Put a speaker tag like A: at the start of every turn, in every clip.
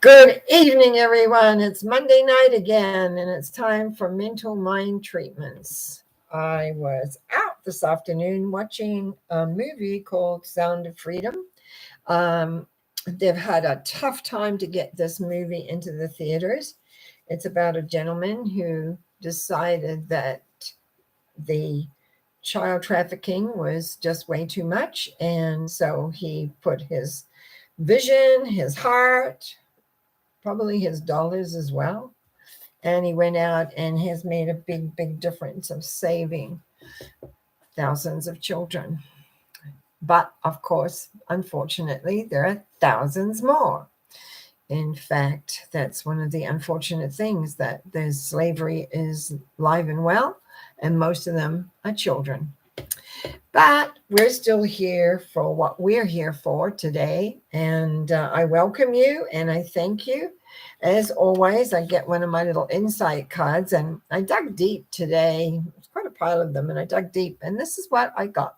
A: Good evening, everyone. It's Monday night again, and it's time for mental mind treatments. I was out this afternoon watching a movie called Sound of Freedom. Um, they've had a tough time to get this movie into the theaters. It's about a gentleman who decided that the child trafficking was just way too much, and so he put his vision, his heart, probably his dollars as well. And he went out and has made a big, big difference of saving thousands of children. But of course, unfortunately, there are thousands more. In fact, that's one of the unfortunate things that the slavery is live and well, and most of them are children. But we're still here for what we're here for today. And I welcome you and I thank you. As always, I get one of my little insight cards and I dug deep today. There's quite a pile of them, and I dug deep. And this is what I got.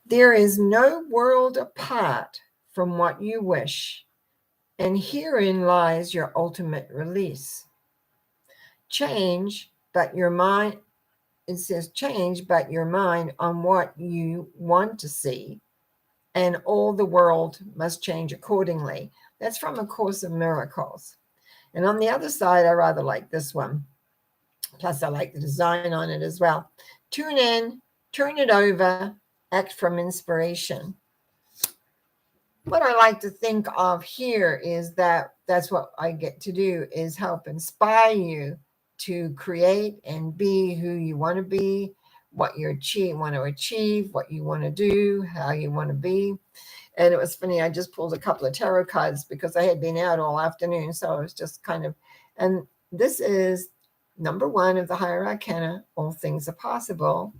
A: There is no world apart from what you wish, and herein lies your ultimate release. Change, but your mind it says change but your mind on what you want to see, and all the world must change accordingly. That's from A Course of Miracles. And on the other side, I rather like this one. Plus, I like the design on it as well. Tune in, turn it over, act from inspiration. What I like to think of here is that that's what I get to do, is help inspire you to create and be who you want to be, what you want to achieve, what you want to do, how you want to be. And it was funny, I just pulled a couple of tarot cards because I had been out all afternoon. So I was just kind of, and this is number one of the Higher Arcana, All Things Are Possible.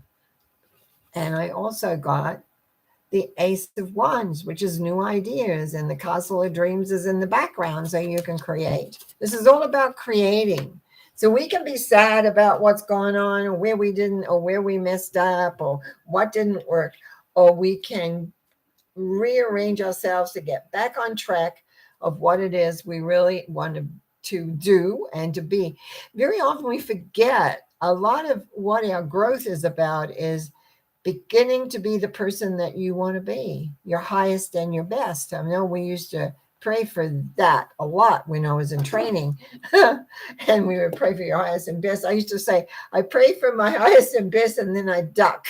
A: And I also got the Ace of Wands, which is new ideas, and the Castle of Dreams is in the background so you can create. This is all about creating. So we can be sad about what's going on, or where we didn't, or where we messed up, or what didn't work, or we can rearrange ourselves to get back on track of what it is we really want to do and to be. Very often we forget a lot of what our growth is about is beginning to be the person that you want to be, your highest and your best. I know we used to pray for that a lot when I was in training. And we would pray for your highest and best. I used to say, I pray for my highest and best, and then I duck.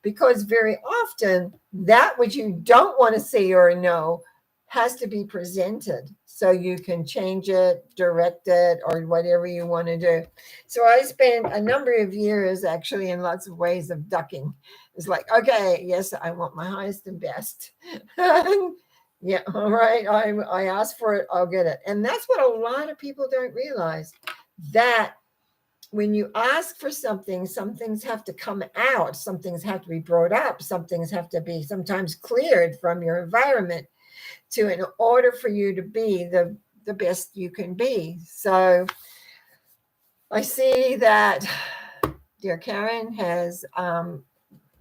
A: Because very often that which you don't want to see or know has to be presented so you can change it, direct it, or whatever you want to do. So I spent a number of years actually in lots of ways of ducking. It's like, okay, yes, I want my highest and best. Yeah, all right. I asked for it, I'll get it. And that's what a lot of people don't realize, that when you ask for something, some things have to come out, some things have to be brought up, some things have to be sometimes cleared from your environment in order for you to be the best you can be. So I see that dear Karen has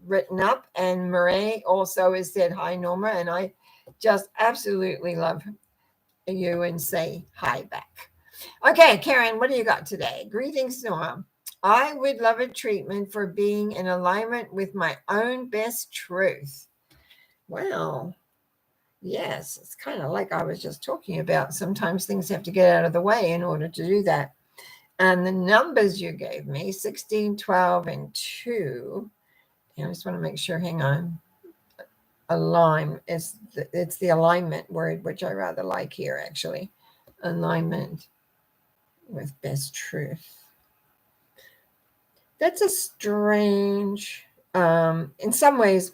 A: written up, and Murray also has said hi, Norma, and I just absolutely love you and say hi back. Okay, Karen, what do you got today? Greetings, Norma. I would love a treatment for being in alignment with my own best truth. Well, yes, it's kind of like I was just talking about. Sometimes things have to get out of the way in order to do that. And the numbers you gave me, 16, 12, and 2. I just want to make sure, hang on. Align, it's the alignment word, which I rather like here, actually. Alignment with best truth. That's a strange, in some ways,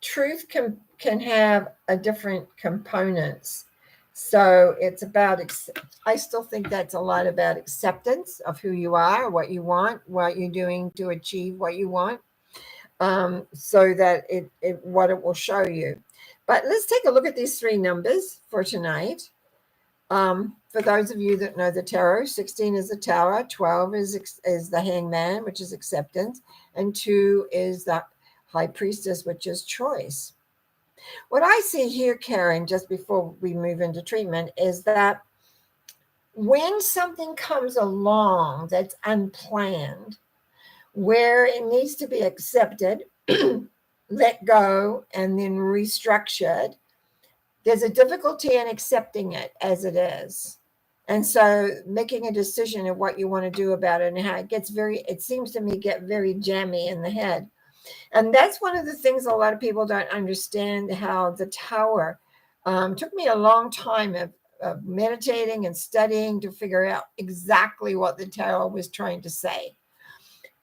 A: truth can have a different components. So it's about, I still think that's a lot about acceptance of who you are, what you want, what you're doing to achieve what you want, so that what it will show you. But let's take a look at these three numbers for tonight. For those of you that know the tarot, 16 is the Tower, 12 is the Hangman, which is acceptance, and 2 is the High Priestess, which is choice. What I see here, Karen, just before we move into treatment, is that when something comes along that's unplanned, where it needs to be accepted, let go, and then restructured, there's a difficulty in accepting it as it is. And so making a decision of what you want to do about it and how it seems to me, get very jammy in the head. And that's one of the things a lot of people don't understand, how the tower took me a long time of meditating and studying to figure out exactly what the tower was trying to say.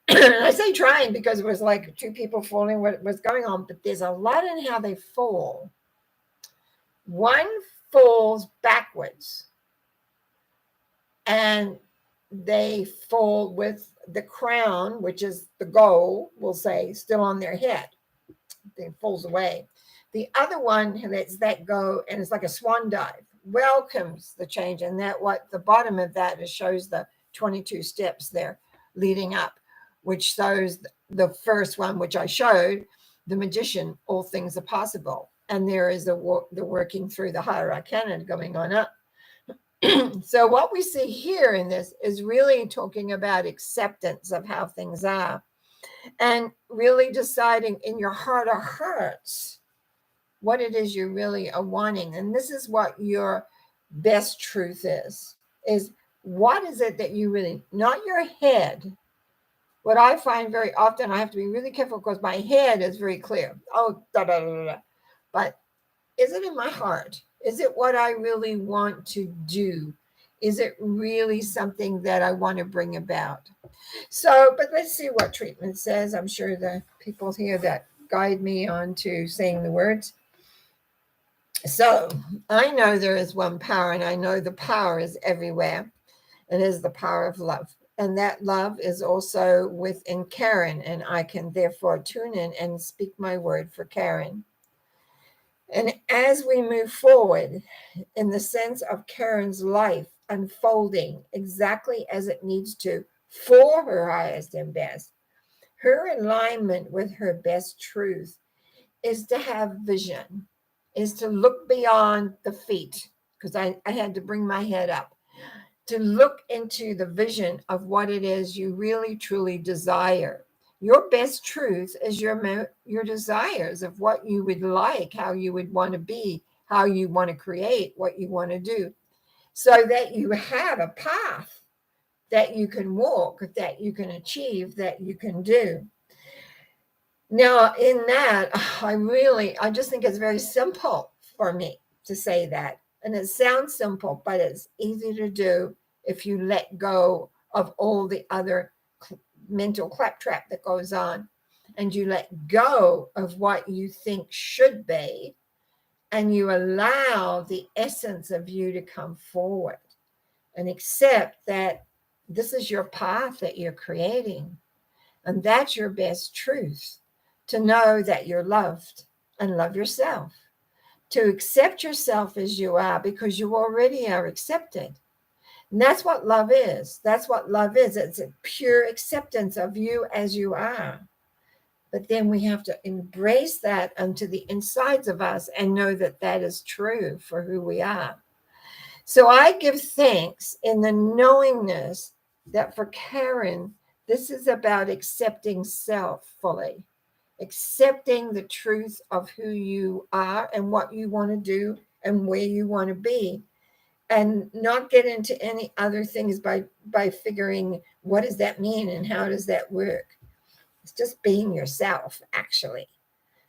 A: And I say trying because it was like two people falling, what was going on, but there's a lot in how they fall. One falls backwards and they fall with the crown, which is the goal, we'll say, still on their head. It falls away. The other one lets that go and it's like a swan dive, welcomes the change. And that what the bottom of that is, shows the 22 steps there leading up, which shows the first one, which I showed, the magician, all things are possible. And there is the working through the higher arcana going on up. So what we see here in this is really talking about acceptance of how things are, and really deciding in your heart of hearts what it is you really are wanting. And this is what your best truth is what is it that you really, not your head. What I find very often, I have to be really careful because my head is very clear. Oh, da, da, da, da. But is it in my heart? Is it what I really want to do? Is it really something that I want to bring about? So, but let's see what treatment says. I'm sure the people here that guide me on to saying the words. So I know there is one power, and I know the power is everywhere, and is the power of love. And that love is also within Karen, and I can therefore tune in and speak my word for Karen. And as we move forward in the sense of Karen's life unfolding exactly as it needs to for her highest and best, her alignment with her best truth is to have vision, is to look beyond the feet, because I had to bring my head up, to look into the vision of what it is you really truly desire. Your best truth is your desires of what you would like, how you would want to be, how you want to create, what you want to do, so that you have a path that you can walk, that you can achieve, that you can do. Now, in that, I just think it's very simple for me to say that. And it sounds simple, but it's easy to do if you let go of all the other mental claptrap that goes on, and you let go of what you think should be, and you allow the essence of you to come forward and accept that this is your path that you're creating, and that's your best truth, to know that you're loved and love yourself, to accept yourself as you are, because you already are accepted. And that's what love is. That's what love is. It's a pure acceptance of you as you are. But then we have to embrace that unto the insides of us and know that that is true for who we are. So I give thanks in the knowingness that for Karen, this is about accepting self fully, accepting the truth of who you are and what you want to do and where you want to be, and not get into any other things by figuring what does that mean and how does that work. It's just being yourself, actually.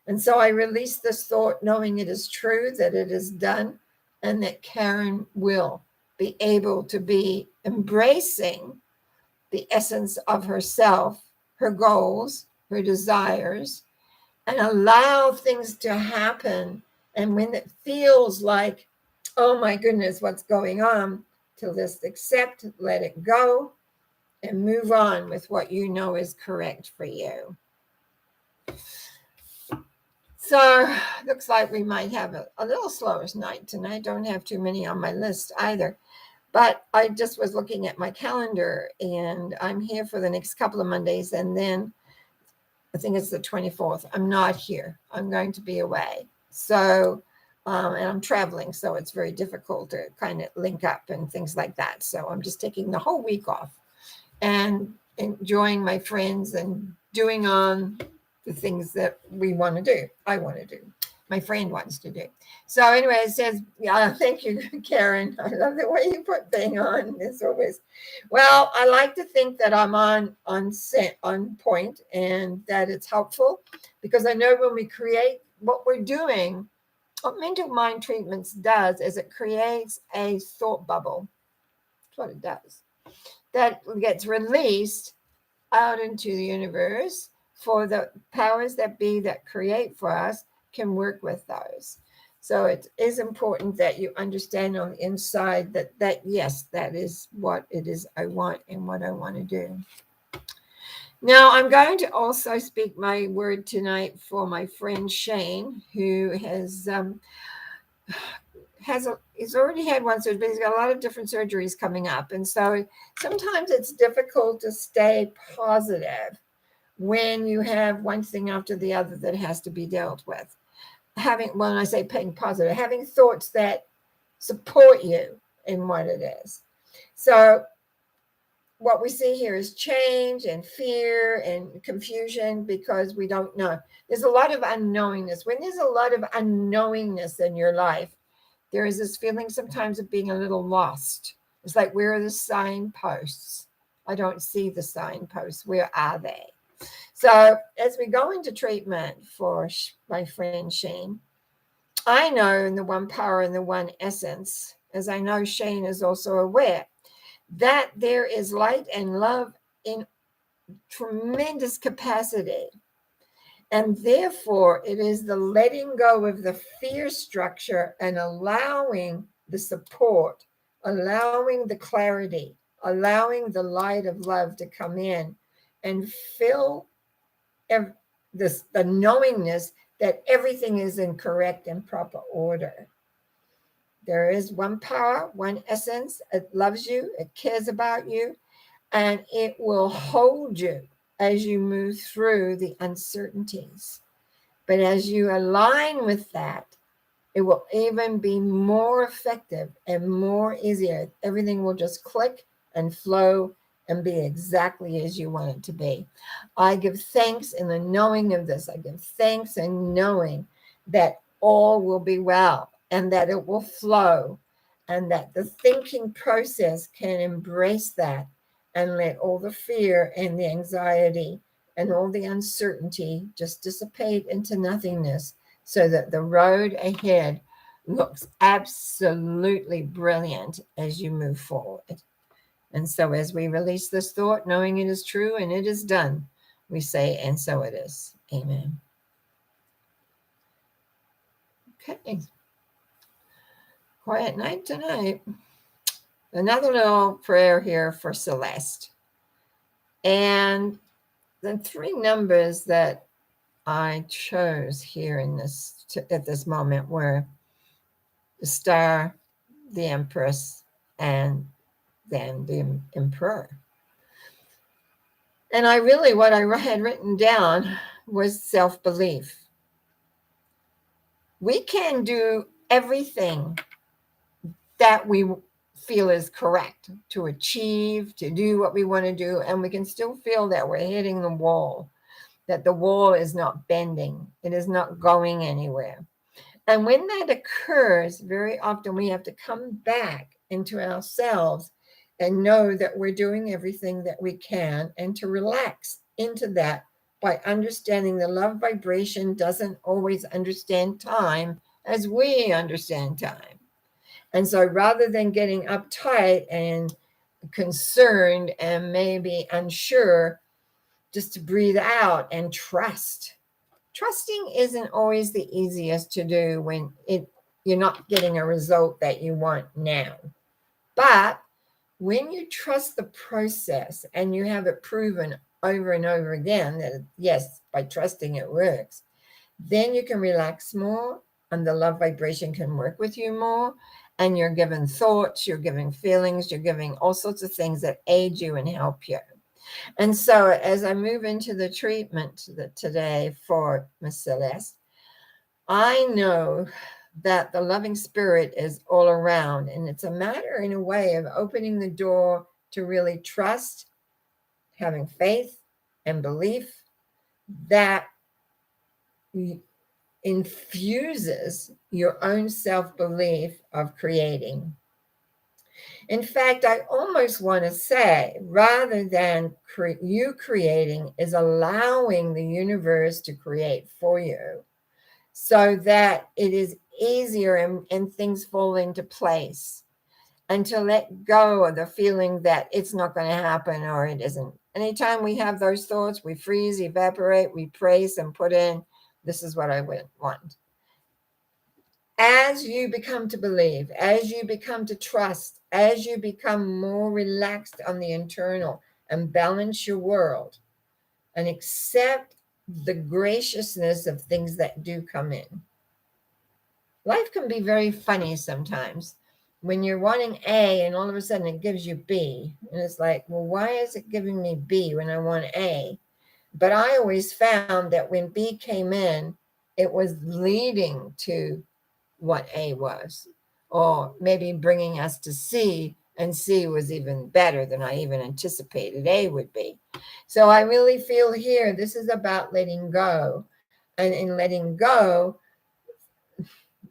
A: And so I release this thought knowing it is true, that it is done, and that Karen will be able to be embracing the essence of herself, her goals, her desires, and allow things to happen. And when it feels like, oh my goodness, what's going on, to just accept, let it go, and move on with what you know is correct for you. So looks like we might have a little slower night tonight. Don't have too many on my list either. But I just was looking at my calendar, and I'm here for the next couple of Mondays. And then I think it's the 24th. I'm not here. I'm going to be away. So, and I'm traveling, so it's very difficult to kind of link up and things like that. So I'm just taking the whole week off and enjoying my friends and doing on the things that we want to do. I want to do. My friend wants to do. So anyway, it says, yeah, thank you, Karen. I love the way you put "bang on." It's always, well, I like to think that I'm on point and that it's helpful, because I know when we create what we're doing, what mental mind treatments does is it creates a thought bubble. That's what it does. That gets released out into the universe for the powers that be that create for us can work with those. So it is important that you understand on the inside that yes, that is what it is I want and what I want to do. Now I'm going to also speak my word tonight for my friend Shane, who he's already had one surgery, but he's got a lot of different surgeries coming up. And so sometimes it's difficult to stay positive when you have one thing after the other that has to be dealt with. When I say being positive, having thoughts that support you in what it is. So what we see here is change and fear and confusion because we don't know. There's a lot of unknowingness. When there's a lot of unknowingness in your life, there is this feeling sometimes of being a little lost. It's like, where are the signposts? I don't see the signposts. Where are they? So as we go into treatment for my friend Shane, I know in the one power and the one essence, as I know Shane is also aware, that there is light and love in tremendous capacity. And therefore, it is the letting go of the fear structure and allowing the support, allowing the clarity, allowing the light of love to come in and fill the knowingness that everything is in correct and proper order. There is one power, one essence. It loves you, it cares about you, and it will hold you as you move through the uncertainties. But as you align with that, it will even be more effective and more easier. Everything will just click and flow and be exactly as you want it to be. I give thanks in the knowing of this. I give thanks in knowing that all will be well and that it will flow and that the thinking process can embrace that and let all the fear and the anxiety and all the uncertainty just dissipate into nothingness so that the road ahead looks absolutely brilliant as you move forward. And so as we release this thought, knowing it is true and it is done, we say, and so it is. Amen. Okay. Quiet night tonight. Another little prayer here for Celeste. And the three numbers that I chose here at this moment were the star, the empress, and then the emperor. And what I had written down was self-belief. We can do everything that we feel is correct to achieve, to do what we want to do, and we can still feel that we're hitting the wall, that the wall is not bending, it is not going anywhere. And when that occurs, very often we have to come back into ourselves and know that we're doing everything that we can and to relax into that by understanding the love vibration doesn't always understand time as we understand time. And so rather than getting uptight and concerned and maybe unsure, just to breathe out and trust. Trusting isn't always the easiest to do when you're not getting a result that you want now. But when you trust the process and you have it proven over and over again that yes, by trusting it works, then you can relax more and the love vibration can work with you more. And you're given thoughts, you're giving feelings, you're giving all sorts of things that aid you and help you. And so as I move into the treatment today for Miss Celeste, I know that the loving spirit is all around, and it's a matter, in a way, of opening the door to really trust, having faith and belief that infuses your own self-belief of creating. In fact, I almost want to say, rather than you creating, is allowing the universe to create for you, so that it is easier and things fall into place, and to let go of the feeling that it's not going to happen or it isn't. Anytime we have those thoughts, we freeze, evaporate, we praise and put in, this is what I want. As you become to believe, as you become to trust, as you become more relaxed on the internal and balance your world and accept the graciousness of things that do come in. Life can be very funny sometimes when you're wanting A and all of a sudden it gives you B. And it's like, well, why is it giving me B when I want A? But I always found that when B came in, it was leading to what A was, or maybe bringing us to C, and C was even better than I even anticipated A would be. So I really feel here, this is about letting go. And in letting go,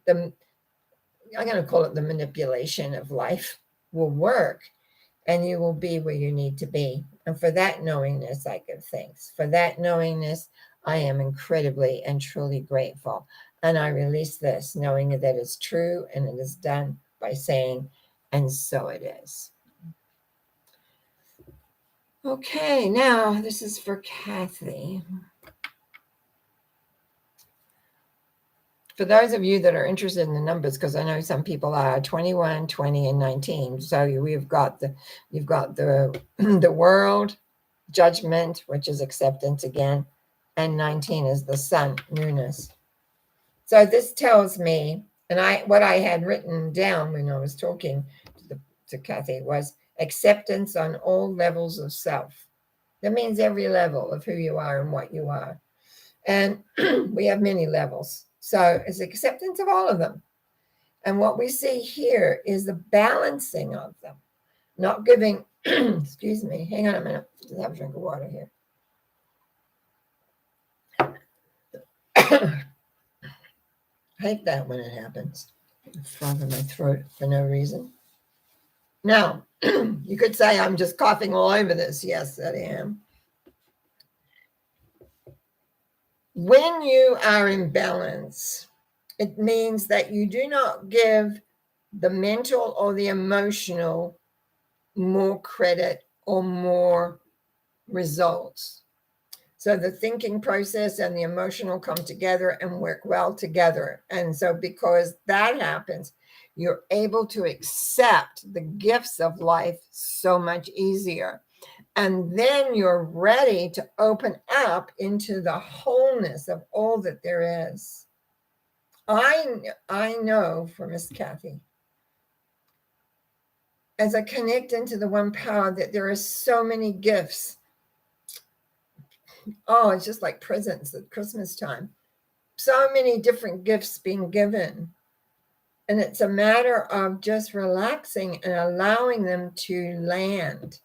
A: the I'm going to call it the manipulation of life will work, and you will be where you need to be. And for that knowingness, I give thanks. For that knowingness, I am incredibly and truly grateful. And I release this, knowing that it's true and it is done by saying, and so it is. Okay, now this is for Kathy. For those of you that are interested in the numbers, because I know some people are 21, 20, and 19. So you've got the the world, judgment, which is acceptance again, and 19 is the sun, newness. So this tells me, and what I had written down when I was talking to Kathy was acceptance on all levels of self. That means every level of who you are and what you are. And we have many levels. So it's acceptance of all of them. And what we see here is the balancing of them, not giving, excuse me, hang on a minute. Just have a drink of water here. I hate that when it happens. Frog in my throat for no reason. Now, you could say I'm just coughing all over this. Yes, that I am. When you are in balance, it means that you do not give the mental or the emotional more credit or more results. So the thinking process and the emotional come together and work well together. And so because that happens, you're able to accept the gifts of life so much easier. And then you're ready to open up into the wholeness of all that there is. I know for Miss Kathy, as I connect into the one power, that there are so many gifts. Oh, it's just like presents at Christmas time. So many different gifts being given. And it's a matter of just relaxing and allowing them to land.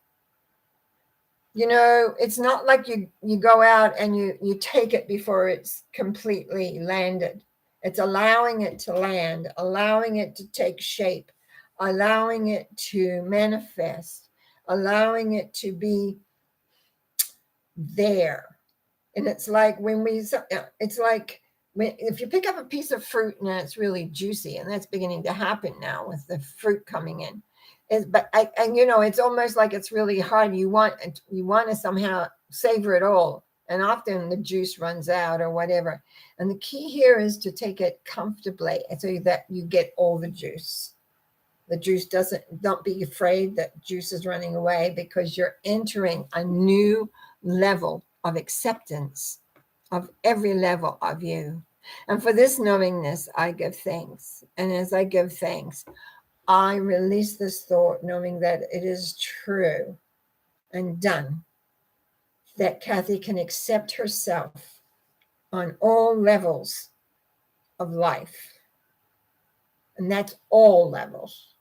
A: You know, it's not like you go out and you take it before it's completely landed. It's allowing it to land, allowing it to take shape, allowing it to manifest, allowing it to be there. And it's like it's like if you pick up a piece of fruit and it's really juicy, and that's beginning to happen now with the fruit coming in. It's almost like it's really hard. You want to somehow savor it all, and often the juice runs out or whatever. And the key here is to take it comfortably, so that you get all the juice. The juice don't be afraid that juice is running away, because you're entering a new level of acceptance of every level of you. And for this knowingness, I give thanks. And as I give thanks, I release this thought, knowing that it is true and done, that Kathy can accept herself on all levels of life. And that's all levels,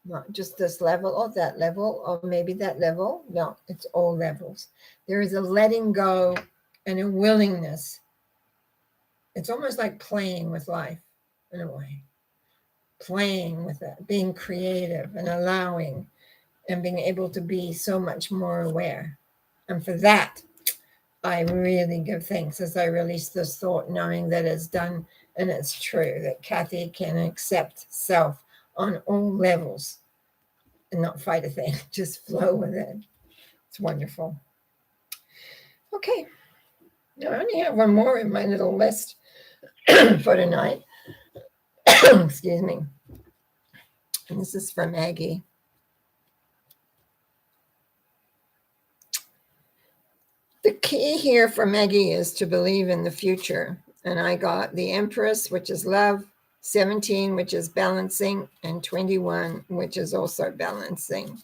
A: not just this level or that level, or maybe that level. No, it's all levels. There is a letting go and a willingness. It's almost like playing with life in a way, playing with it, being creative and allowing and being able to be so much more aware. And for that, I really give thanks as I release this thought, knowing that it's done and it's true, that Kathy can accept self on all levels and not fight a thing, just flow with it. It's wonderful. Okay, now I only have one more in my little list for tonight. Excuse me. And this is from Maggie. The key here for Maggie is to believe in the future. And I got the Empress, which is love, 17, which is balancing, and 21, which is also balancing.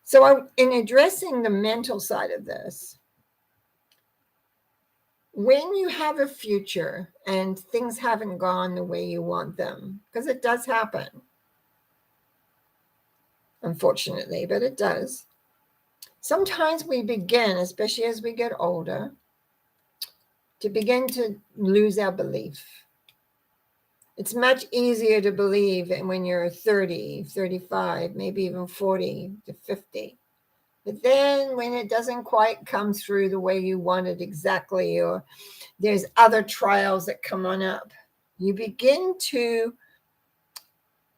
A: So in addressing the mental side of this, when you have a future and things haven't gone the way you want them, because it does happen, unfortunately, but it does. Sometimes we begin, especially as we get older, to begin to lose our belief. It's much easier to believe when you're 30, 35, maybe even 40 to 50. But then when it doesn't quite come through the way you want it exactly, or there's other trials that come on up, you begin to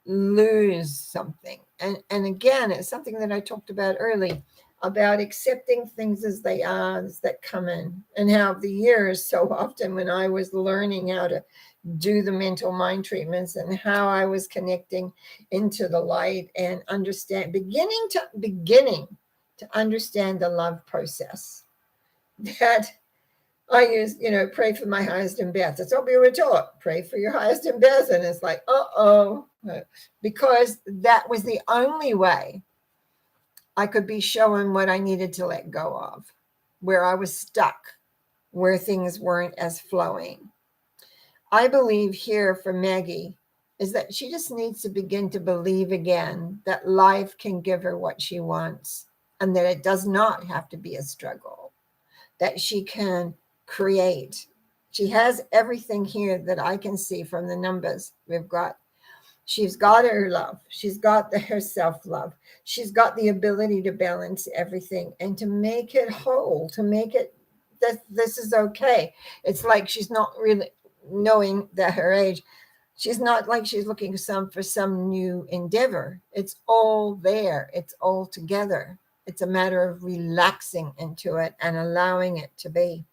A: lose something. And again, it's something that I talked about early, about accepting things as they are, as that come in, and how the years, so often when I was learning how to do the mental mind treatments and how I was connecting into the light and beginning to understand the love process, that I use, pray for my highest and best. That's what we were taught. Pray for your highest and best. And it's like, because that was the only way I could be showing what I needed to let go of, where I was stuck, where things weren't as flowing. I believe here for Maggie is that she just needs to begin to believe again that life can give her what she wants and that it does not have to be a struggle, that she can create. She has everything here that I can see from the numbers we've got. She's got her love. She's got her self-love. She's got the ability to balance everything and to make it whole, to make it that this is okay. It's like she's not really knowing that her age, she's not like she's looking for some new endeavor. It's all there. It's all together. It's a matter of relaxing into it and allowing it to be.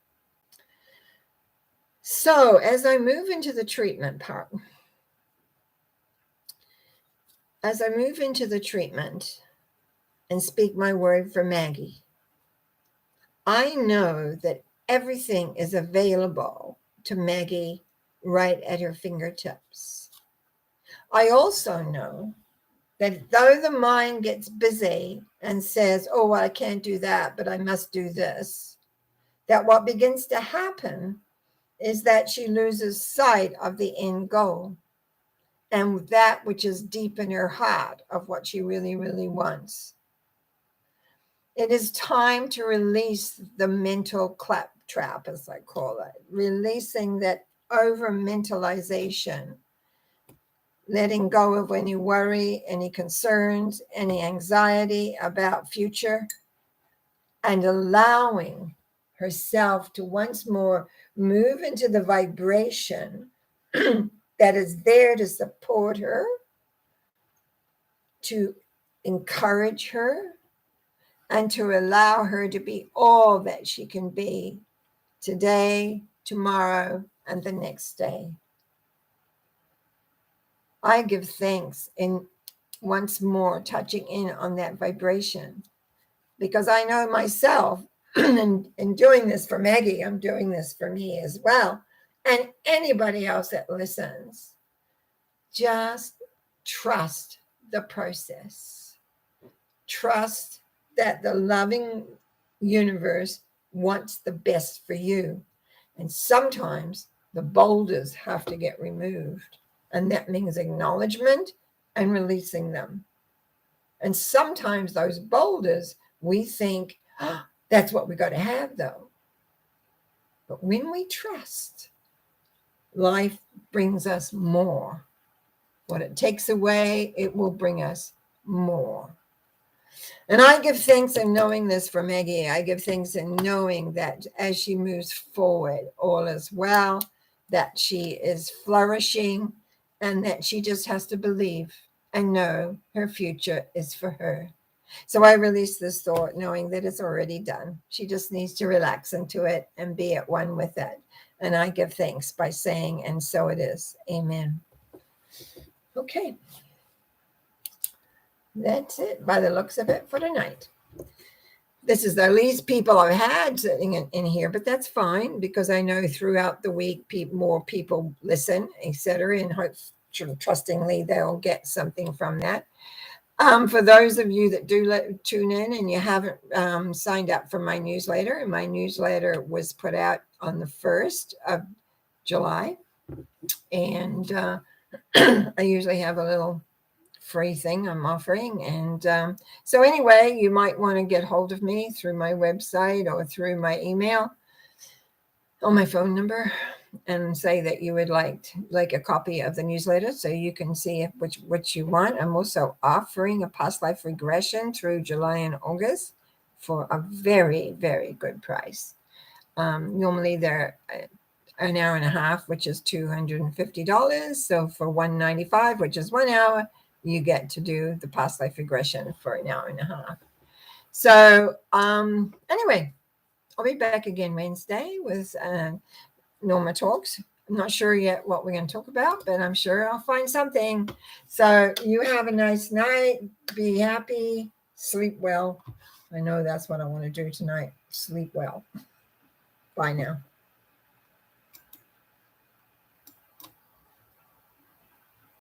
A: So as I move into the treatment part, and speak my word for Maggie, I know that everything is available to Maggie right at her fingertips. I also know that though the mind gets busy and says, oh, well, I can't do that, but I must do this, that what begins to happen is that she loses sight of the end goal and that which is deep in her heart of what she really, really wants. It is time to release the mental claptrap, as I call it, releasing that over mentalization, letting go of any worry, any concerns, any anxiety about future, and allowing herself to once more move into the vibration that is there to support her, to encourage her, and to allow her to be all that she can be today, tomorrow, and the next day. I give thanks in once more touching in on that vibration, because I know myself, and in doing this for Maggie, I'm doing this for me as well, and anybody else that listens. Just trust the process. Trust that the loving universe wants the best for you. And sometimes the boulders have to get removed. And that means acknowledgement and releasing them. And sometimes those boulders, we think, oh, that's what we got to have, though. But when we trust, life brings us more. What it takes away, it will bring us more. And I give thanks in knowing this for Maggie. I give thanks in knowing that as she moves forward, all is well, that she is flourishing, and that she just has to believe and know her future is for her. So I release this thought knowing that it's already done. She just needs to relax into it and be at one with it. And I give thanks by saying, and so it is. Amen. Okay. That's it by the looks of it for tonight. This is the least people I've had sitting in here, but that's fine because I know throughout the week more people listen, etc. And hope trustingly they'll get something from that. For those of you that do tune in and you haven't signed up for my newsletter, and my newsletter was put out on the 1st of July, and I usually have a little free thing I'm offering. And so anyway, you might want to get hold of me through my website or through my email or my phone number and say that you would like a copy of the newsletter so you can see which you want. I'm also offering a past life regression through July and August for a very, very good price. Normally they're an hour and a half, which is $250. So for $195, which is 1 hour, you get to do the past life regression for an hour and a half. So anyway, I'll be back again Wednesday with Norma Talks. I'm not sure yet what we're going to talk about, but I'm sure I'll find something. So you have a nice night. Be happy. Sleep well. I know that's what I want to do tonight. Sleep well. Bye now.